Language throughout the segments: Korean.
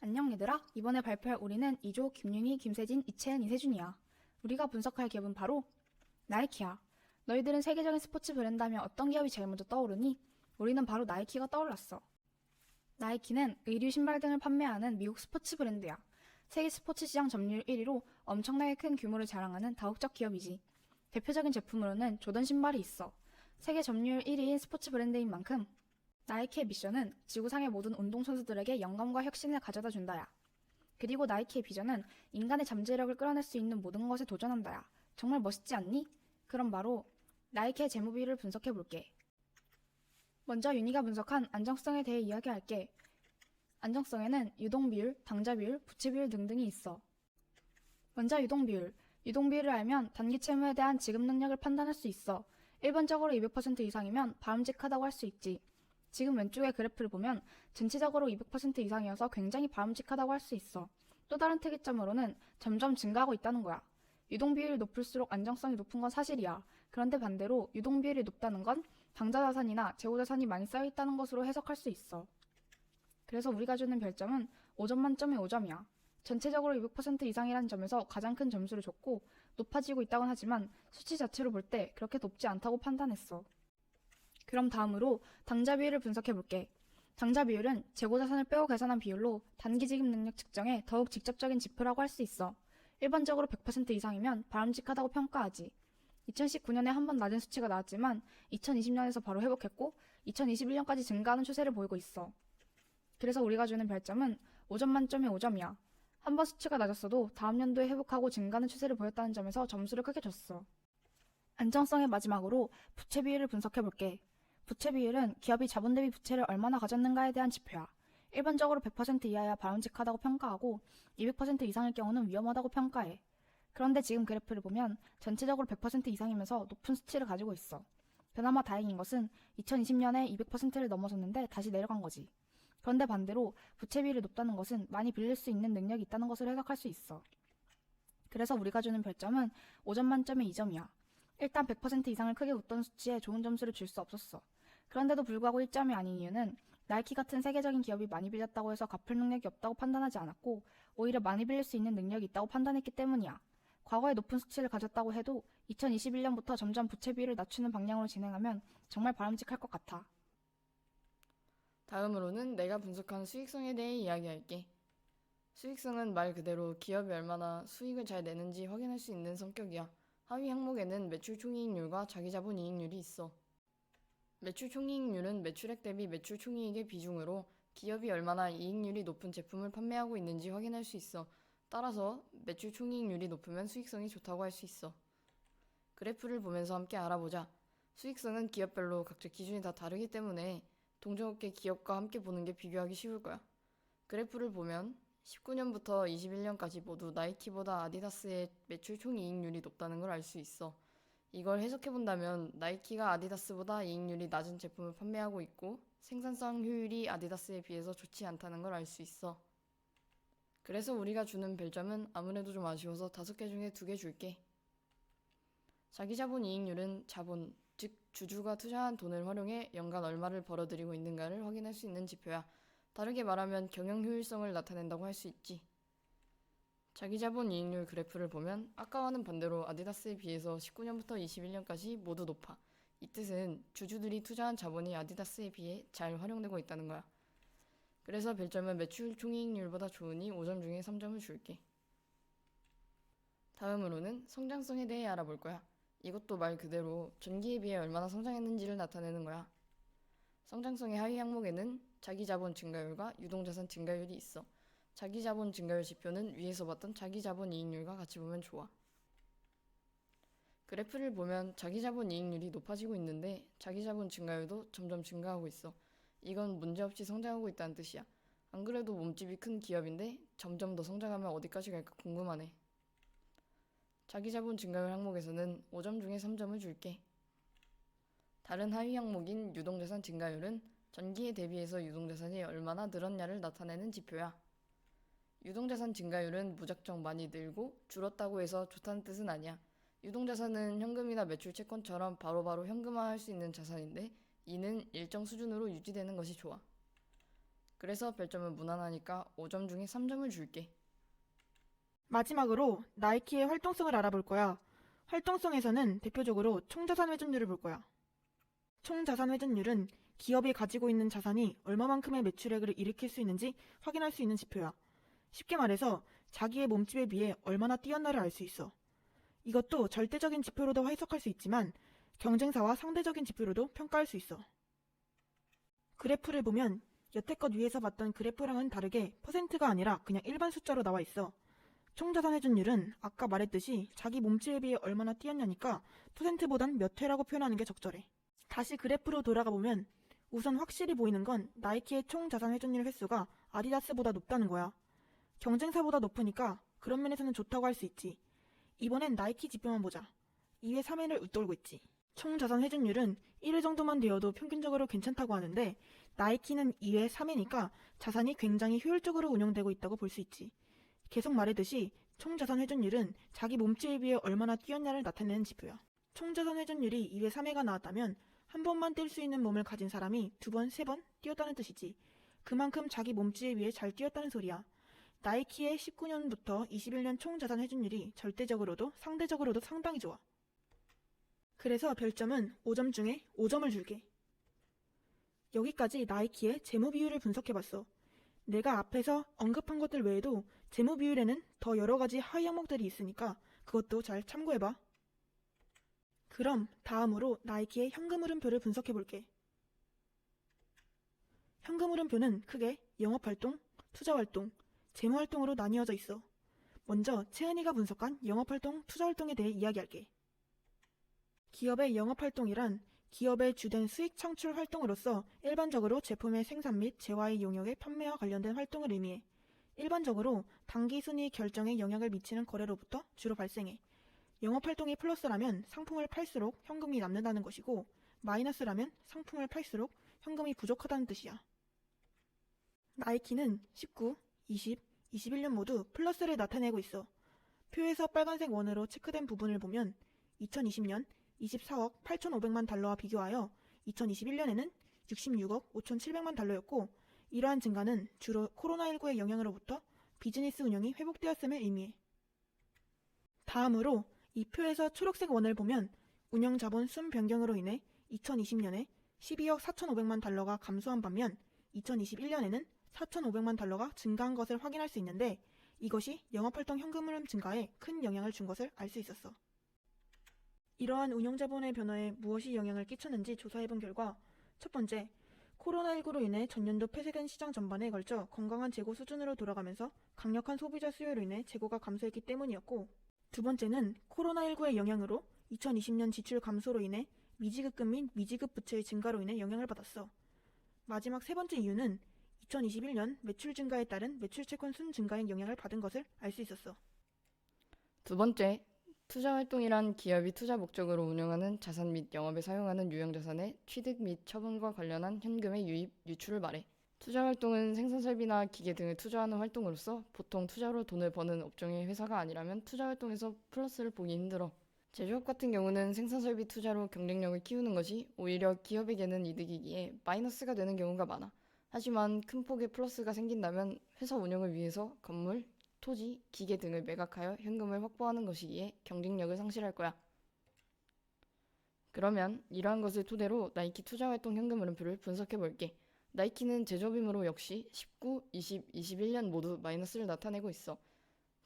안녕 얘들아. 이번에 발표할 우리는 이조, 김윤희, 김세진, 이채은, 이세준이야. 우리가 분석할 기업은 바로 나이키야. 너희들은 세계적인 스포츠 브랜드 하면 어떤 기업이 제일 먼저 떠오르니? 우리는 바로 나이키가 떠올랐어. 나이키는 의류, 신발 등을 판매하는 미국 스포츠 브랜드야. 세계 스포츠 시장 점유율 1위로 엄청나게 큰 규모를 자랑하는 다국적 기업이지. 대표적인 제품으로는 조던 신발이 있어. 세계 점유율 1위인 스포츠 브랜드인 만큼 나이키의 미션은 지구상의 모든 운동선수들에게 영감과 혁신을 가져다 준다야. 그리고 나이키의 비전은 인간의 잠재력을 끌어낼 수 있는 모든 것에 도전한다야. 정말 멋있지 않니? 그럼 바로 나이키의 재무비율을 분석해볼게. 먼저 윤희가 분석한 안정성에 대해 이야기할게. 안정성에는 유동비율, 당좌비율, 부채비율 등등이 있어. 먼저 유동비율. 유동비율을 알면 단기 채무에 대한 지급 능력을 판단할 수 있어. 일반적으로 200% 이상이면 바람직하다고 할 수 있지. 지금 왼쪽의 그래프를 보면 전체적으로 200% 이상이어서 굉장히 바람직하다고 할 수 있어. 또 다른 특이점으로는 점점 증가하고 있다는 거야. 유동비율이 높을수록 안정성이 높은 건 사실이야. 그런데 반대로 유동비율이 높다는 건 당좌자산이나 재고자산이 많이 쌓여있다는 것으로 해석할 수 있어. 그래서 우리가 주는 별점은 5점 만점에 5점이야. 전체적으로 200% 이상이라는 점에서 가장 큰 점수를 줬고 높아지고 있다곤 하지만 수치 자체로 볼 때 그렇게 높지 않다고 판단했어. 그럼 다음으로 당좌 비율을 분석해볼게. 당좌 비율은 재고자산을 빼고 계산한 비율로 단기 지급 능력 측정에 더욱 직접적인 지표라고 할 수 있어. 일반적으로 100% 이상이면 바람직하다고 평가하지. 2019년에 한 번 낮은 수치가 나왔지만 2020년에서 바로 회복했고 2021년까지 증가하는 추세를 보이고 있어. 그래서 우리가 주는 별점은 5점 만점에 5점이야. 한 번 수치가 낮았어도 다음 연도에 회복하고 증가하는 추세를 보였다는 점에서 점수를 크게 줬어. 안정성의 마지막으로 부채 비율을 분석해볼게. 부채 비율은 기업이 자본 대비 부채를 얼마나 가졌는가에 대한 지표야. 일반적으로 100% 이하야 바람직하다고 평가하고 200% 이상일 경우는 위험하다고 평가해. 그런데 지금 그래프를 보면 전체적으로 100% 이상이면서 높은 수치를 가지고 있어. 그나마 다행인 것은 2020년에 200%를 넘어섰는데 다시 내려간 거지. 그런데 반대로 부채 비율이 높다는 것은 많이 빌릴 수 있는 능력이 있다는 것을 해석할 수 있어. 그래서 우리가 주는 별점은 5점 만점에 2점이야. 일단 100% 이상을 크게 웃던 수치에 좋은 점수를 줄 수 없었어. 그런데도 불구하고 1점이 아닌 이유는 나이키 같은 세계적인 기업이 많이 빌렸다고 해서 갚을 능력이 없다고 판단하지 않았고 오히려 많이 빌릴 수 있는 능력이 있다고 판단했기 때문이야. 과거에 높은 수치를 가졌다고 해도 2021년부터 점점 부채 비율을 낮추는 방향으로 진행하면 정말 바람직할 것 같아. 다음으로는 내가 분석한 수익성에 대해 이야기할게. 수익성은 말 그대로 기업이 얼마나 수익을 잘 내는지 확인할 수 있는 성격이야. 하위 항목에는 매출 총이익률과 자기자본 이익률이 있어. 매출 총이익률은 매출액 대비 매출 총이익의 비중으로 기업이 얼마나 이익률이 높은 제품을 판매하고 있는지 확인할 수 있어. 따라서 매출 총이익률이 높으면 수익성이 좋다고 할 수 있어. 그래프를 보면서 함께 알아보자. 수익성은 기업별로 각자 기준이 다 다르기 때문에 동종업계 기업과 함께 보는 게 비교하기 쉬울 거야. 그래프를 보면 19년부터 21년까지 모두 나이키보다 아디다스의 매출 총이익률이 높다는 걸 알 수 있어. 이걸 해석해본다면 나이키가 아디다스보다 이익률이 낮은 제품을 판매하고 있고 생산성 효율이 아디다스에 비해서 좋지 않다는 걸 알 수 있어. 그래서 우리가 주는 별점은 아무래도 좀 아쉬워서 5개 중에 2개 줄게. 자기자본 이익률은 자본, 즉 주주가 투자한 돈을 활용해 연간 얼마를 벌어들이고 있는가를 확인할 수 있는 지표야. 다르게 말하면 경영 효율성을 나타낸다고 할 수 있지. 자기자본 이익률 그래프를 보면 아까와는 반대로 아디다스에 비해서 19년부터 21년까지 모두 높아. 이 뜻은 주주들이 투자한 자본이 아디다스에 비해 잘 활용되고 있다는 거야. 그래서 별점은 매출 총이익률보다 좋으니 5점 중에 3점을 줄게. 다음으로는 성장성에 대해 알아볼 거야. 이것도 말 그대로 전기에 비해 얼마나 성장했는지를 나타내는 거야. 성장성의 하위 항목에는 자기자본 증가율과 유동자산 증가율이 있어. 자기자본 증가율 지표는 위에서 봤던 자기자본 이익률과 같이 보면 좋아. 그래프를 보면 자기자본 이익률이 높아지고 있는데 자기자본 증가율도 점점 증가하고 있어. 이건 문제없이 성장하고 있다는 뜻이야. 안 그래도 몸집이 큰 기업인데 점점 더 성장하면 어디까지 갈까 궁금하네. 자기자본 증가율 항목에서는 5점 중에 3점을 줄게. 다른 하위 항목인 유동자산 증가율은 전기에 대비해서 유동자산이 얼마나 늘었냐를 나타내는 지표야. 유동자산 증가율은 무작정 많이 늘고 줄었다고 해서 좋다는 뜻은 아니야. 유동자산은 현금이나 매출 채권처럼 바로바로 현금화할 수 있는 자산인데 이는 일정 수준으로 유지되는 것이 좋아. 그래서 별점은 무난하니까 5점 중에 3점을 줄게. 마지막으로 나이키의 활동성을 알아볼 거야. 활동성에서는 대표적으로 총자산 회전율을 볼 거야. 총자산 회전율은 기업이 가지고 있는 자산이 얼마만큼의 매출액을 일으킬 수 있는지 확인할 수 있는 지표야. 쉽게 말해서 자기의 몸집에 비해 얼마나 뛰었나를 알 수 있어. 이것도 절대적인 지표로도 해석할 수 있지만 경쟁사와 상대적인 지표로도 평가할 수 있어. 그래프를 보면 여태껏 위에서 봤던 그래프랑은 다르게 퍼센트가 아니라 그냥 일반 숫자로 나와 있어. 총자산 회전율은 아까 말했듯이 자기 몸집에 비해 얼마나 뛰었냐니까 퍼센트보단 몇 회라고 표현하는 게 적절해. 다시 그래프로 돌아가 보면 우선 확실히 보이는 건 나이키의 총자산 회전율 횟수가 아디다스보다 높다는 거야. 경쟁사보다 높으니까 그런 면에서는 좋다고 할 수 있지. 이번엔 나이키 지표만 보자. 2회 3회를 웃돌고 있지. 총자산 회전율은 1회 정도만 되어도 평균적으로 괜찮다고 하는데 나이키는 2회 3회니까 자산이 굉장히 효율적으로 운영되고 있다고 볼 수 있지. 계속 말했듯이 총자산 회전율은 자기 몸집에 비해 얼마나 뛰었냐를 나타내는 지표야. 총자산 회전율이 2회 3회가 나왔다면 한 번만 뛸 수 있는 몸을 가진 사람이 2번, 3번 뛰었다는 뜻이지. 그만큼 자기 몸집에 비해 잘 뛰었다는 소리야. 나이키의 19년부터 21년 총자산 회전율이 절대적으로도 상대적으로도 상당히 좋아. 그래서 별점은 5점 중에 5점을 줄게. 여기까지 나이키의 재무 비율을 분석해봤어. 내가 앞에서 언급한 것들 외에도 재무 비율에는 더 여러 가지 하위 항목들이 있으니까 그것도 잘 참고해봐. 그럼 다음으로 나이키의 현금 흐름표를 분석해볼게. 현금 흐름표는 크게 영업활동, 투자활동, 재무활동으로 나뉘어져 있어. 먼저 채은이가 분석한 영업활동, 투자활동에 대해 이야기할게. 기업의 영업활동이란 기업의 주된 수익 창출 활동으로서 일반적으로 제품의 생산 및 재화의 용역의 판매와 관련된 활동을 의미해. 일반적으로 당기 순이익 결정에 영향을 미치는 거래로부터 주로 발생해. 영업활동이 플러스라면 상품을 팔수록 현금이 남는다는 것이고 마이너스라면 상품을 팔수록 현금이 부족하다는 뜻이야. 나이키는 19, 20, 21년 모두 플러스를 나타내고 있어. 표에서 빨간색 원으로 체크된 부분을 보면 2020년 24억 8,500만 달러와 비교하여 2021년에는 66억 5,700만 달러였고 이러한 증가는 주로 코로나19의 영향으로부터 비즈니스 운영이 회복되었음을 의미해. 다음으로 이 표에서 초록색 원을 보면 운영 자본 순 변경으로 인해 2020년에 12억 4,500만 달러가 감소한 반면 2021년에는 4,500만 달러가 증가한 것을 확인할 수 있는데 이것이 영업활동 현금 흐름 증가에 큰 영향을 준 것을 알 수 있었어. 이러한 운영자본의 변화에 무엇이 영향을 끼쳤는지 조사해본 결과 첫 번째, 코로나19로 인해 전년도 폐쇄된 시장 전반에 걸쳐 건강한 재고 수준으로 돌아가면서 강력한 소비자 수요로 인해 재고가 감소했기 때문이었고 두 번째는 코로나19의 영향으로 2020년 지출 감소로 인해 미지급금 및 미지급 부채의 증가로 인해 영향을 받았어. 마지막 세 번째 이유는 2021년 매출 증가에 따른 매출 채권 순 증가에 영향을 받은 것을 알 수 있었어. 두 번째, 투자활동이란 기업이 투자 목적으로 운영하는 자산 및 영업에 사용하는 유형자산의 취득 및 처분과 관련한 현금의 유입, 유출을 말해. 투자활동은 생산설비나 기계 등을 투자하는 활동으로서 보통 투자로 돈을 버는 업종의 회사가 아니라면 투자활동에서 플러스를 보기 힘들어. 제조업 같은 경우는 생산설비 투자로 경쟁력을 키우는 것이 오히려 기업에게는 이득이기에 마이너스가 되는 경우가 많아. 하지만 큰 폭의 플러스가 생긴다면 회사 운영을 위해서 건물, 토지, 기계 등을 매각하여 현금을 확보하는 것이기에 경쟁력을 상실할 거야. 그러면 이러한 것을 토대로 나이키 투자활동 현금 흐름표를 분석해 볼게. 나이키는 제조업이므로 역시 19, 20, 21년 모두 마이너스를 나타내고 있어.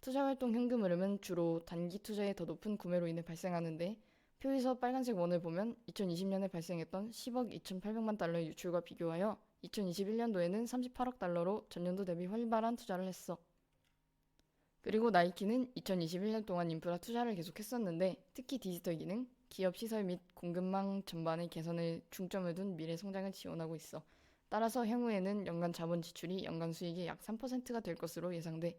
투자활동 현금 흐름은 주로 단기 투자의 더 높은 구매로 인해 발생하는데 표에서 빨간색 원을 보면 2020년에 발생했던 10억 2,800만 달러의 유출과 비교하여 2021년도에는 38억 달러로 전년도 대비 활발한 투자를 했어. 그리고 나이키는 2021년 동안 인프라 투자를 계속했었는데 특히 디지털 기능, 기업 시설 및 공급망 전반의 개선에 중점을 둔 미래 성장을 지원하고 있어. 따라서 향후에는 연간 자본 지출이 연간 수익의 약 3%가 될 것으로 예상돼.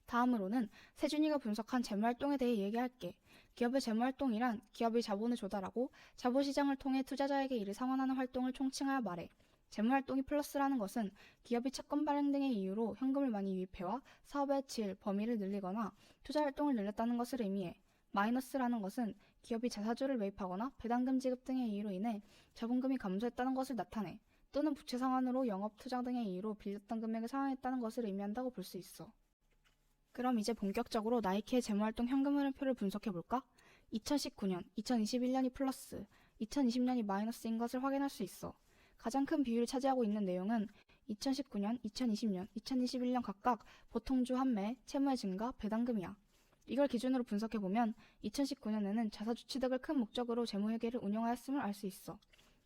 다음으로는 세준이가 분석한 재무활동에 대해 얘기할게. 기업의 재무활동이란 기업이 자본을 조달하고 자본시장을 통해 투자자에게 이를 상환하는 활동을 총칭하여 말해. 재무활동이 플러스라는 것은 기업이 채권 발행 등의 이유로 현금을 많이 유입해와 사업의 질, 범위를 늘리거나 투자활동을 늘렸다는 것을 의미해. 마이너스라는 것은 기업이 자사주를 매입하거나 배당금 지급 등의 이유로 인해 자본금이 감소했다는 것을 나타내. 또는 부채 상환으로 영업 투자 등의 이유로 빌렸던 금액을 상환했다는 것을 의미한다고 볼 수 있어. 그럼 이제 본격적으로 나이키의 재무활동 현금 흐름표를 분석해볼까? 2019년, 2021년이 플러스, 2020년이 마이너스인 것을 확인할 수 있어. 가장 큰 비율을 차지하고 있는 내용은 2019년, 2020년, 2021년 각각 보통주 환매, 채무의 증가, 배당금이야. 이걸 기준으로 분석해보면 2019년에는 자사주 취득을 큰 목적으로 재무회계를 운영하였음을 알 수 있어.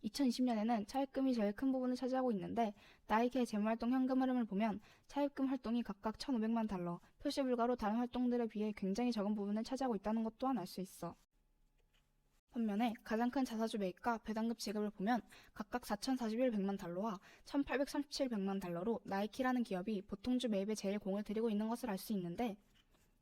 2020년에는 차입금이 제일 큰 부분을 차지하고 있는데 나이키의 재무활동 현금 흐름을 보면 차입금 활동이 각각 1,500만 달러, 표시 불가로 다른 활동들에 비해 굉장히 적은 부분을 차지하고 있다는 것 또한 알 수 있어. 반면에 가장 큰 자사주 매입과 배당금 지급을 보면 각각 4,041백만 달러와 1,837백만 달러로 나이키라는 기업이 보통주 매입에 제일 공을 들이고 있는 것을 알 수 있는데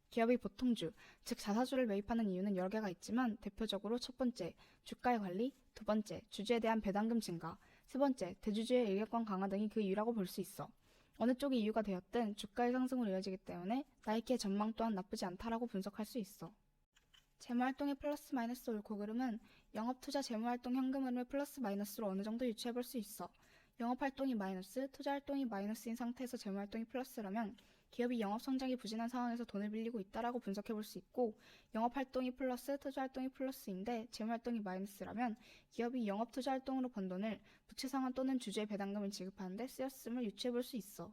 기업이 보통주, 즉 자사주를 매입하는 이유는 여러 개가 있지만 대표적으로 첫 번째, 주가의 관리, 두 번째, 주주에 대한 배당금 증가, 세 번째, 대주주의 의결권 강화 등이 그 이유라고 볼 수 있어. 어느 쪽이 이유가 되었든 주가의 상승으로 이어지기 때문에 나이키의 전망 또한 나쁘지 않다라고 분석할 수 있어. 재무활동의 플러스 마이너스 옳고 그름은 영업투자 재무활동 현금 흐름을 플러스 마이너스로 어느 정도 유추해볼 수 있어. 영업활동이 마이너스, 투자활동이 마이너스인 상태에서 재무활동이 플러스라면 기업이 영업성장이 부진한 상황에서 돈을 빌리고 있다라고 분석해볼 수 있고 영업활동이 플러스, 투자활동이 플러스인데 재무활동이 마이너스라면 기업이 영업투자활동으로 번 돈을 부채상환 또는 주주의 배당금을 지급하는 데 쓰였음을 유추해볼 수 있어.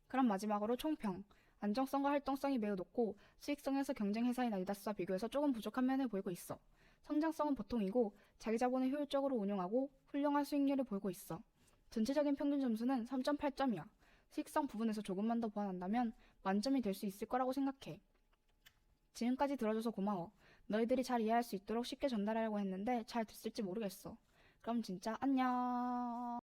그럼 마지막으로 총평. 안정성과 활동성이 매우 높고 수익성에서 경쟁 회사인 아디다스와 비교해서 조금 부족한 면을 보이고 있어. 성장성은 보통이고 자기 자본을 효율적으로 운용하고 훌륭한 수익률을 보이고 있어. 전체적인 평균 점수는 3.8점이야. 수익성 부분에서 조금만 더 보완한다면 만점이 될 수 있을 거라고 생각해. 지금까지 들어줘서 고마워. 너희들이 잘 이해할 수 있도록 쉽게 전달하려고 했는데 잘 됐을지 모르겠어. 그럼 진짜 안녕.